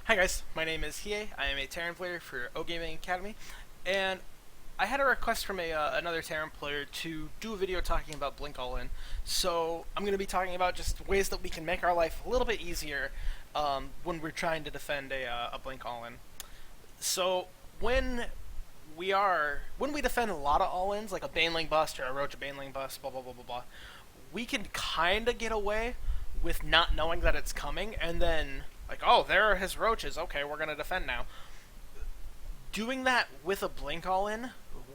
Hi guys, my name is Hie. I am a Terran player for O Gaming Academy, and I had a request from another Terran player to do a video talking about Blink All In. So I'm going to be talking about just ways that we can make our life a little bit easier when we're trying to defend a Blink All In. So when when we defend a lot of all-ins, like a Baneling bust or a Roach Baneling bust, blah blah blah blah blah, we can kind of get away with not knowing that it's coming, and then like, oh, there are his roaches. Okay, we're gonna defend now. Doing that with a blink all-in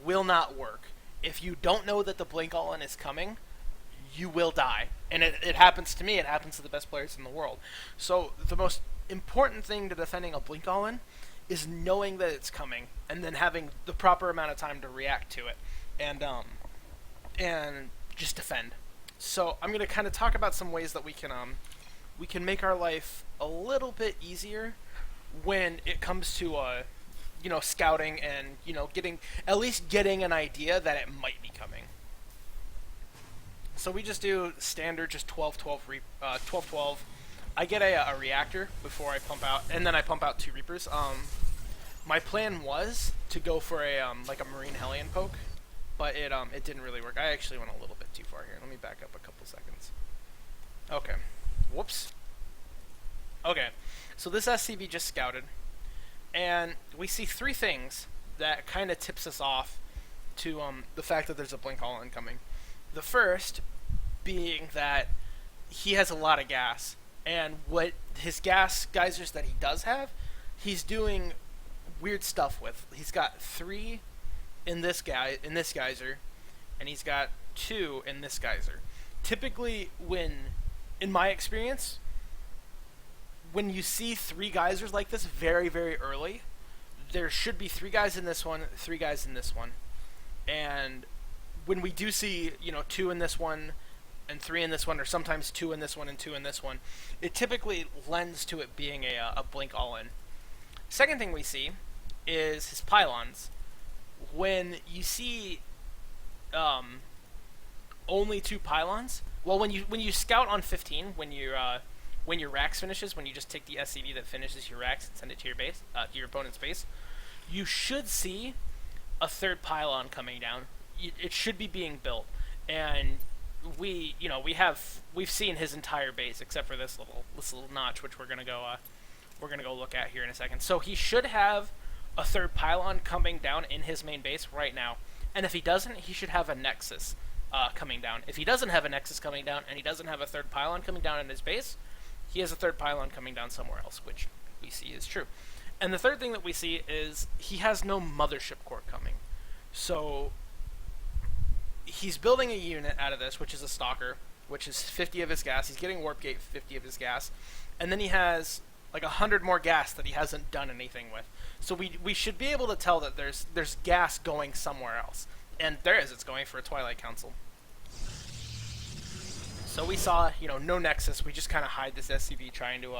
will not work. If you don't know that the blink all-in is coming, you will die. And it happens to me. It happens to the best players in the world. So the most important thing to defending a blink all-in is knowing that it's coming, and then having the proper amount of time to react to it, and just defend. So I'm going to kind of talk about some ways that we can make our life a little bit easier when it comes to scouting and getting at least getting an idea that it might be coming. So we just do standard just 12-12. I get a reactor before I pump out, and then I pump out 2 Reapers. My plan was to go for a like a Marine Hellion poke, but it didn't really work. I actually went a little bit too far here. Let me back up a couple seconds. Okay. Whoops. Okay. So this SCV just scouted, and we see 3 things that kind of tips us off to the fact that there's a blink all incoming. The first being that he has a lot of gas, and what his gas geysers that he does have, he's doing weird stuff with. He's got 3 in this geyser, and he's got 2 in this geyser. Typically, in my experience, when you see 3 geysers like this very, very early, there should be 3 guys in this one, 3 guys in this one. And when we do see, 2 in this one and 3 in this one, or sometimes 2 in this one and 2 in this one, it typically lends to it being a blink all-in. Second thing we see is his pylons. When you see only 2 pylons, well, when you scout on 15, when your Rax finishes, when you just take the SCV that finishes your Rax and send it to your base, to your opponent's base, you should see a 3rd pylon coming down. It should be being built, and we've seen his entire base except for this little notch, which we're gonna go look at here in a second. So he should have a 3rd pylon coming down in his main base right now, and if he doesn't, he should have a Nexus coming down. If he doesn't have a Nexus coming down, and he doesn't have a 3rd pylon coming down in his base, he has a 3rd pylon coming down somewhere else, which we see is true. And the third thing that we see is he has no mothership core coming. So he's building a unit out of this, which is a Stalker, which is 50 of his gas. He's getting Warp Gate 50 of his gas. And then he has like 100 more gas that he hasn't done anything with. So we should be able to tell that there's gas going somewhere else. And there is. It's going for a Twilight Council. So we saw, no Nexus. We just kind of hide this SCV trying to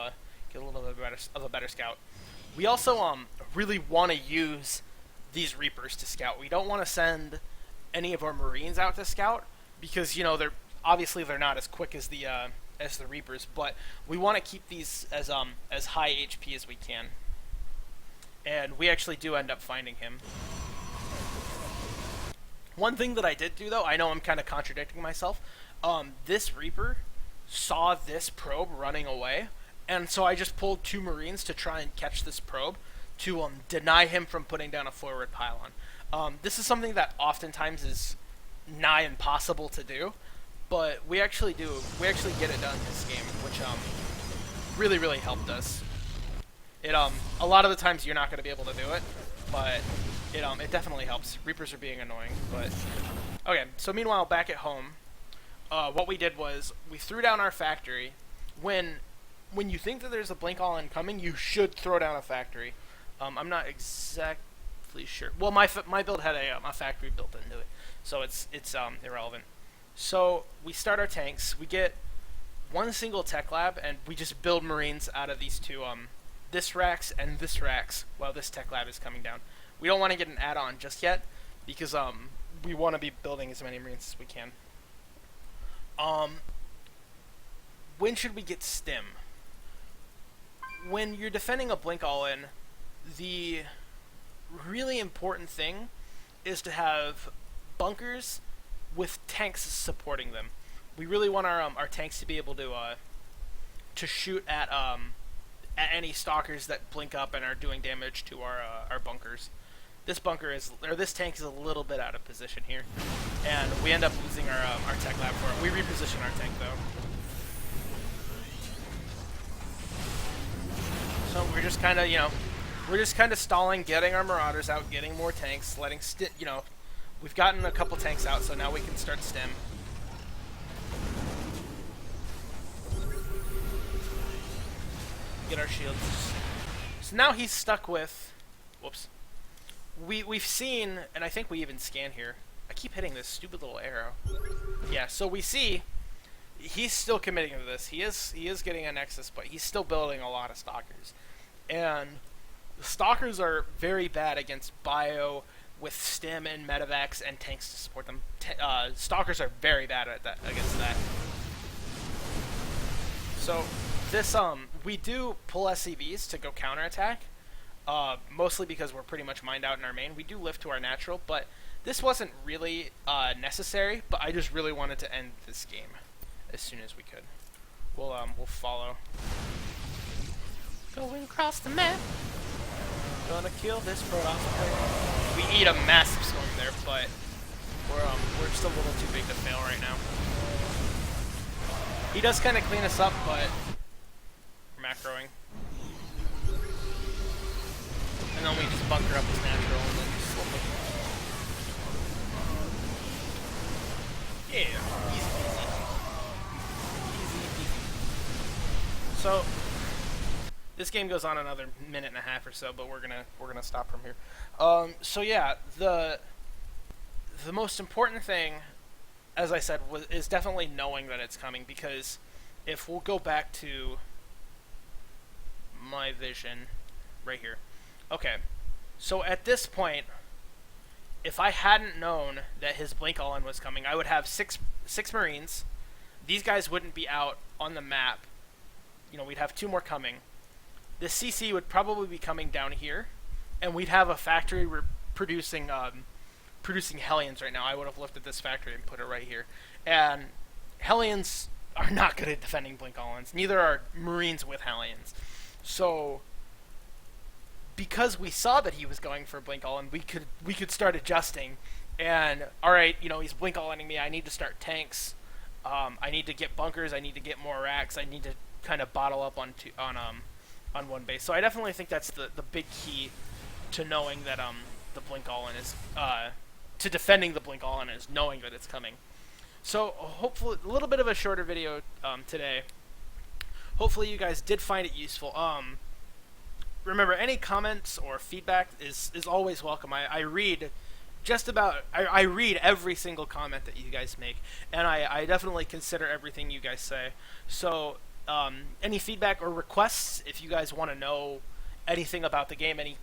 get a little bit of a better scout. We also really want to use these Reapers to scout. We don't want to send any of our Marines out to scout because they're not as quick as the Reapers, but we want to keep these as high HP as we can. And we actually do end up finding him. One thing that I did do, though, I know I'm kind of contradicting myself. This Reaper saw this probe running away, and so I just pulled 2 Marines to try and catch this probe to deny him from putting down a forward pylon. This is something that oftentimes is nigh impossible to do, but we actually do. We actually get it done this game, which really, really helped us. A lot of the times you're not going to be able to do it, but it definitely helps. Reapers are being annoying, but okay. So meanwhile, back at home, what we did was we threw down our factory. When you think that there's a blink all incoming, you should throw down a factory. I'm not exactly sure. Well, my build had a factory built into it, so it's irrelevant. So we start our tanks. We get 1 single tech lab, and we just build Marines out of these 2 this Rax and this Rax while this tech lab is coming down. We don't want to get an add-on just yet because we want to be building as many Marines as we can. When should we get stim? when you're defending a Blink all-in, the really important thing is to have bunkers with tanks supporting them. We really want our tanks to be able to shoot at any stalkers that blink up and are doing damage to our bunkers. This tank is a little bit out of position here, and we end up losing our tech lab for it. We reposition our tank though. So we're just kind of stalling, getting our marauders out, getting more tanks, we've gotten a couple tanks out, so now we can start stim. Get our shields. So now he's stuck with, whoops. We've seen, and I think we even scan here. I keep hitting this stupid little arrow. Yeah, so we see he's still committing to this. He is getting a Nexus, but he's still building a lot of Stalkers. And the Stalkers are very bad against Bio with Stim and Medivacs and tanks to support them. Stalkers are very bad at against that. So this we do pull SCVs to go counterattack. Mostly because we're pretty much mined out in our main. We do lift to our natural, but this wasn't really necessary, but I just really wanted to end this game as soon as we could. We'll follow. Going across the map. Gonna kill this Protoss player. We eat a massive storm there, but we're just a little too big to fail right now. He does kind of clean us up, but we're macroing. And then we just bunker up his natural and then just slowly. Yeah, easy peasy. So this game goes on another minute and a half or so, but we're gonna stop from here. So yeah, the most important thing, as I said, is definitely knowing that it's coming, because if we'll go back to my vision right here. Okay, so at this point, if I hadn't known that his Blink all-in was coming, I would have six Marines. These guys wouldn't be out on the map. You know, we'd have 2 more coming. The CC would probably be coming down here, and we'd have a factory producing Hellions right now. I would have lifted this factory and put it right here. And Hellions are not good at defending Blink all-ins. Neither are Marines with Hellions. So because we saw that he was going for Blink all-in, we could start adjusting. And alright, you know, he's Blink all-inning me, I need to start tanks. I need to get bunkers, I need to get more racks, I need to kind of bottle up on one base. So I definitely think that's the big key to knowing that the Blink all-in is to defending the Blink all-in is knowing that it's coming. So hopefully a little bit of a shorter video today. Hopefully you guys did find it useful. Remember, any comments or feedback is always welcome. I read I read every single comment that you guys make, and I definitely consider everything you guys say. So any feedback or requests, if you guys want to know anything about the game, any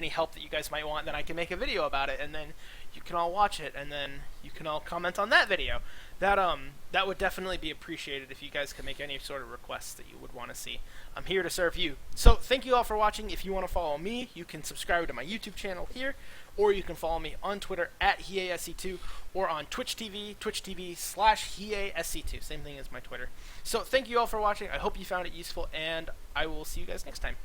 help that you guys might want, then I can make a video about it, and then you can all watch it, and then you can all comment on that video. That would definitely be appreciated if you guys could make any sort of requests that you would want to see. I'm here to serve you. So thank you all for watching. If you want to follow me, you can subscribe to my YouTube channel here, or you can follow me on Twitter at HeaSC2, or on Twitch TV, twitch.tv/HeaSC2. Same thing as my Twitter. So thank you all for watching. I hope you found it useful, and I will see you guys next time.